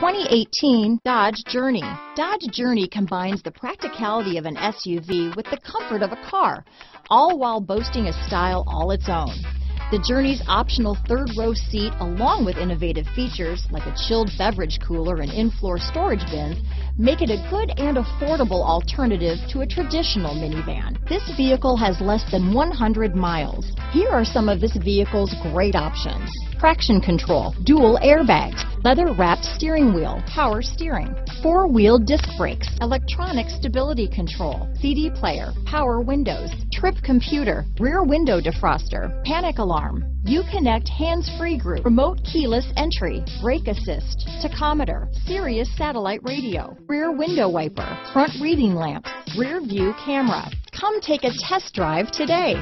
2018 Dodge Journey. Dodge Journey combines the practicality of an SUV with the comfort of a car, all while boasting a style all its own. The Journey's optional third-row seat, along with innovative features like a chilled beverage cooler and in-floor storage bins, make it a good and affordable alternative to a traditional minivan. This vehicle has less than 100 miles. Here are some of this vehicle's great options: traction control, dual airbags, leather-wrapped steering wheel, power steering, four-wheel disc brakes, electronic stability control, CD player, power windows, trip computer, rear window defroster, panic alarm, Uconnect hands-free group, remote keyless entry, brake assist, tachometer, Sirius Satellite Radio, rear window wiper, front reading lamps, rear view camera. Come take a test drive today.